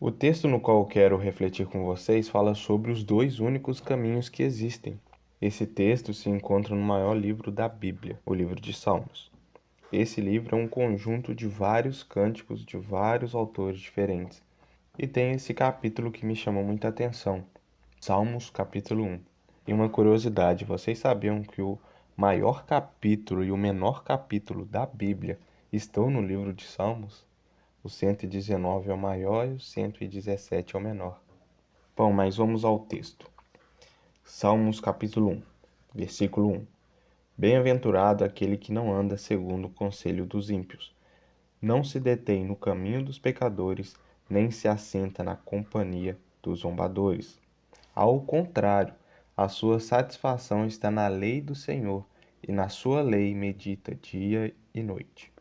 O texto no qual eu quero refletir com vocês fala sobre os dois únicos caminhos que existem. Esse texto se encontra no maior livro da Bíblia, o livro de Salmos. Esse livro é um conjunto de vários cânticos de vários autores diferentes. E tem esse capítulo que me chamou muita atenção, Salmos capítulo 1. E uma curiosidade, vocês sabiam que o maior capítulo e o menor capítulo da Bíblia estão no livro de Salmos? O 119 é o maior e o 117 é o menor. Bom, mas vamos ao texto. Salmos capítulo 1, versículo 1. Bem-aventurado aquele que não anda segundo o conselho dos ímpios, não se detém no caminho dos pecadores, nem se assenta na companhia dos zombadores. Ao contrário, a sua satisfação está na lei do Senhor, e na sua lei medita dia e noite.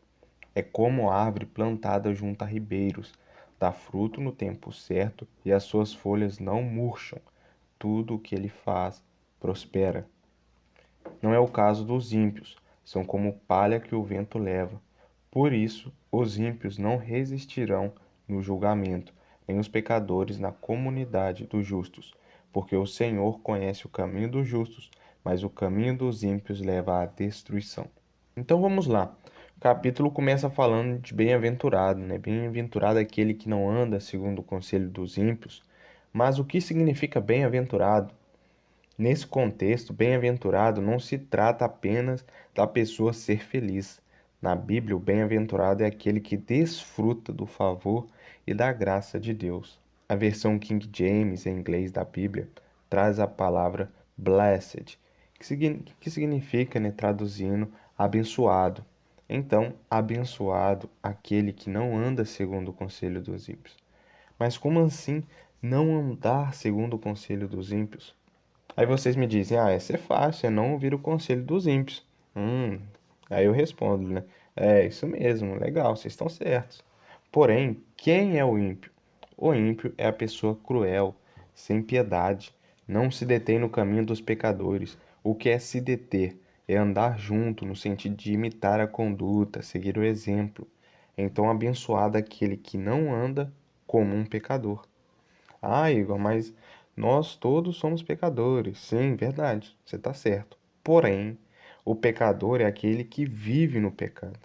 É como árvore plantada junto a ribeiros, dá fruto no tempo certo e as suas folhas não murcham. Tudo o que ele faz prospera. Não é o caso dos ímpios, são como palha que o vento leva. Por isso, os ímpios não resistirão no julgamento, nem os pecadores na comunidade dos justos, porque o Senhor conhece o caminho dos justos, mas o caminho dos ímpios leva à destruição. Então vamos lá. O capítulo começa falando de bem-aventurado, né? Bem-aventurado é aquele que não anda segundo o conselho dos ímpios. Mas o que significa bem-aventurado? Nesse contexto, bem-aventurado não se trata apenas da pessoa ser feliz. Na Bíblia, o bem-aventurado é aquele que desfruta do favor e da graça de Deus. A versão King James, em inglês, da Bíblia, traz a palavra blessed, que significa, né, traduzindo, abençoado. Então, abençoado aquele que não anda segundo o conselho dos ímpios. Mas como assim não andar segundo o conselho dos ímpios? Aí vocês me dizem, essa é fácil, é não ouvir o conselho dos ímpios. Aí eu respondo, né? É isso mesmo, legal, vocês estão certos. Porém, quem é o ímpio? O ímpio é a pessoa cruel, sem piedade, não se detém no caminho dos pecadores. O que é se deter? É andar junto, no sentido de imitar a conduta, seguir o exemplo. Então, abençoado aquele que não anda como um pecador. Igor, mas nós todos somos pecadores. Sim, verdade, você está certo. Porém, o pecador é aquele que vive no pecado.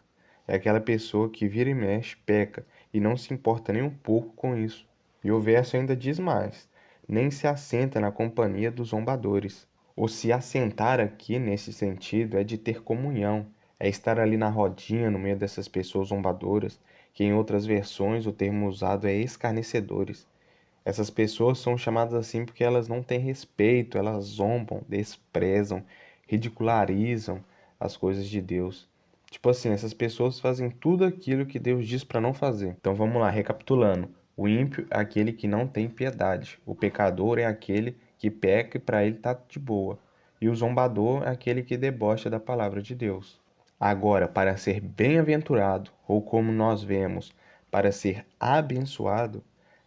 É aquela pessoa que vira e mexe, peca e não se importa nem um pouco com isso. E o verso ainda diz mais: nem se assenta na companhia dos zombadores. O se assentar aqui, nesse sentido, é de ter comunhão, é estar ali na rodinha no meio dessas pessoas zombadoras, que em outras versões o termo usado é escarnecedores. Essas pessoas são chamadas assim porque elas não têm respeito, elas zombam, desprezam, ridicularizam as coisas de Deus. Tipo assim, essas pessoas fazem tudo aquilo que Deus diz para não fazer. Então vamos lá, recapitulando. O ímpio é aquele que não tem piedade. O pecador é aquele que peca e para ele tá de boa. E o zombador é aquele que debocha da palavra de Deus. Agora, para ser bem-aventurado, ou como nós vemos, para ser abençoado,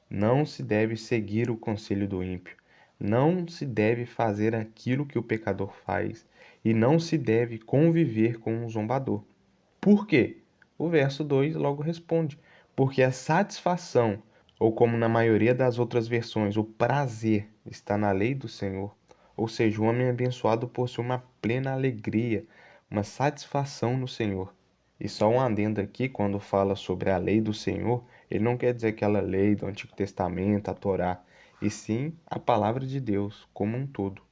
não se deve seguir o conselho do ímpio, não se deve fazer aquilo que o pecador faz, e não se deve conviver com um zombador. Por quê? O verso 2 logo responde: porque a satisfação, ou como na maioria das outras versões, o prazer está na lei do Senhor. Ou seja, o homem abençoado possui uma plena alegria, uma satisfação no Senhor. E só um adendo aqui, quando fala sobre a lei do Senhor, ele não quer dizer aquela lei do Antigo Testamento, a Torá, e sim a palavra de Deus como um todo.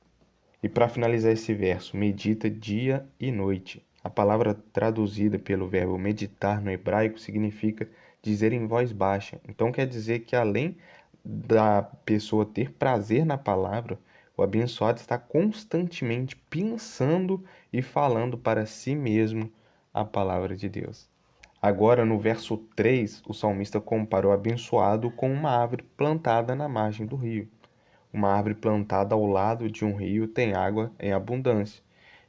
E para finalizar esse verso, medita dia e noite. A palavra traduzida pelo verbo meditar no hebraico significa dizer em voz baixa. Então quer dizer que além da pessoa ter prazer na palavra, o abençoado está constantemente pensando e falando para si mesmo a palavra de Deus. Agora, no verso 3, o salmista compara o abençoado com uma árvore plantada na margem do rio. Uma árvore plantada ao lado de um rio tem água em abundância,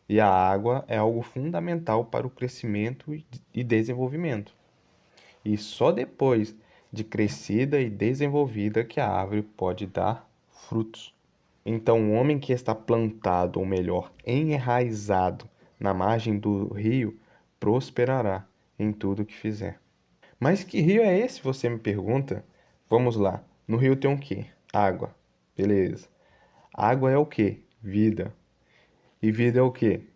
e a água é algo fundamental para o crescimento e desenvolvimento. E só depois de crescida e desenvolvida que a árvore pode dar frutos. Então, o homem que está plantado, ou melhor, enraizado na margem do rio, prosperará em tudo o que fizer. Mas que rio é esse, você me pergunta? Vamos lá. No rio tem o quê? Água. Beleza. Água é o quê? Vida. E vida é o quê?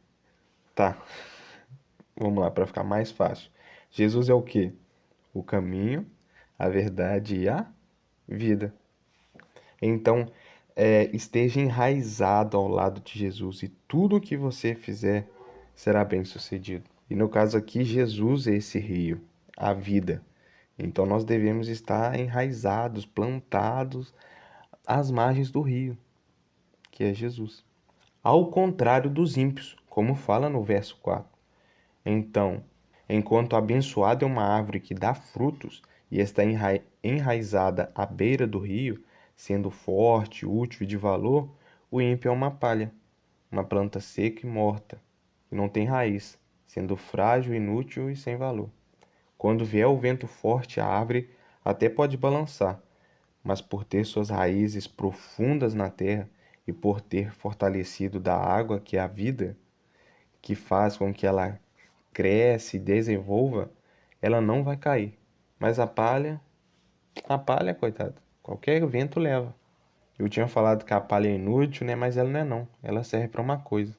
Tá, vamos lá para ficar mais fácil. Jesus é o quê? O caminho, a verdade e a vida. Então, esteja enraizado ao lado de Jesus e tudo o que você fizer será bem-sucedido. E no caso aqui, Jesus é esse rio, a vida. Então, nós devemos estar enraizados, plantados às margens do rio, que é Jesus. Ao contrário dos ímpios, como fala no verso 4. Então, enquanto abençoado é uma árvore que dá frutos e está enraizada à beira do rio, sendo forte, útil e de valor, o ímpio é uma palha, uma planta seca e morta, que não tem raiz, sendo frágil, inútil e sem valor. Quando vier o vento forte, a árvore até pode balançar, mas por ter suas raízes profundas na terra e por ter fortalecido da água, que é a vida, que faz com que ela cresce e desenvolva, ela não vai cair. Mas a palha, coitado, qualquer vento leva. Eu tinha falado que a palha é inútil, né? Mas ela não é não. Ela serve para uma coisa: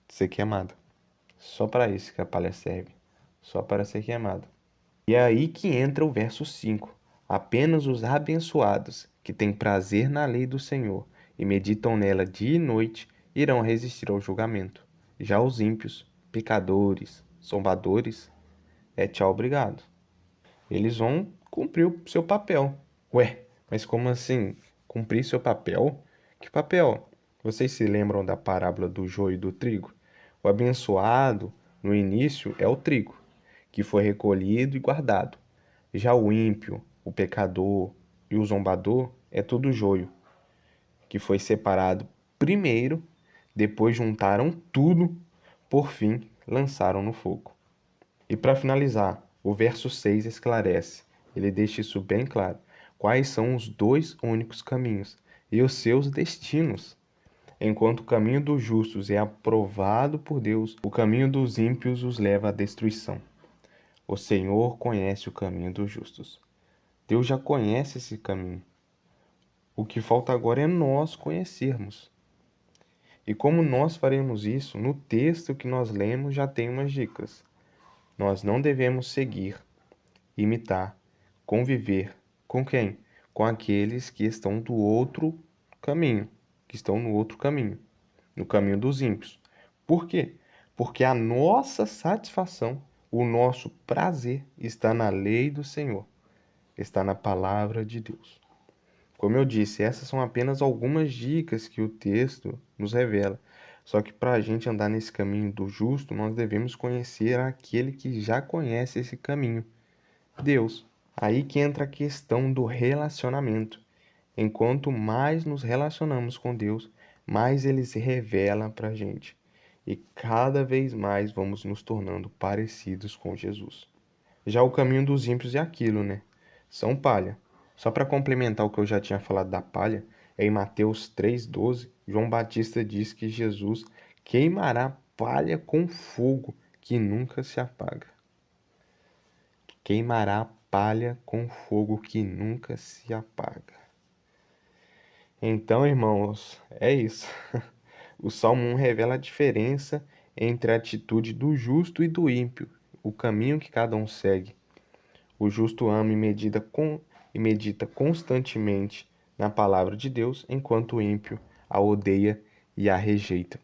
ser queimada. Só para isso que a palha serve. Só para ser queimada. E é aí que entra o verso 5. Apenas os abençoados, que têm prazer na lei do Senhor e meditam nela dia e noite, irão resistir ao julgamento. Já os ímpios, pecadores, zombadores, tchau, obrigado. Eles vão cumprir o seu papel. Ué, mas como assim? Cumprir seu papel? Que papel? Vocês se lembram da parábola do joio e do trigo? O abençoado, no início, é o trigo, que foi recolhido e guardado. Já o ímpio, o pecador e o zombador é tudo joio, que foi separado primeiro, depois juntaram tudo, por fim lançaram no fogo. E para finalizar, o verso 6 esclarece, ele deixa isso bem claro, quais são os dois únicos caminhos e os seus destinos. Enquanto o caminho dos justos é aprovado por Deus, o caminho dos ímpios os leva à destruição. O Senhor conhece o caminho dos justos. Deus já conhece esse caminho. O que falta agora é nós conhecermos. E como nós faremos isso? No texto que nós lemos já tem umas dicas. Nós não devemos seguir, imitar, conviver com quem? Com aqueles que estão do outro caminho, que estão no outro caminho, no caminho dos ímpios. Por quê? Porque a nossa satisfação, o nosso prazer está na lei do Senhor, está na palavra de Deus. Como eu disse, essas são apenas algumas dicas que o texto nos revela. Só que para a gente andar nesse caminho do justo, nós devemos conhecer aquele que já conhece esse caminho, Deus. Aí que entra a questão do relacionamento. Enquanto mais nos relacionamos com Deus, mais Ele se revela para a gente. E cada vez mais vamos nos tornando parecidos com Jesus. Já o caminho dos ímpios é aquilo, né? São palha. Só para complementar o que eu já tinha falado da palha, em Mateus 3,12, João Batista diz que Jesus queimará palha com fogo que nunca se apaga. Queimará palha com fogo que nunca se apaga. Então, irmãos, é isso. O Salmo 1 revela a diferença entre a atitude do justo e do ímpio, o caminho que cada um segue. O justo ama e medita constantemente na palavra de Deus, enquanto o ímpio a odeia e a rejeita.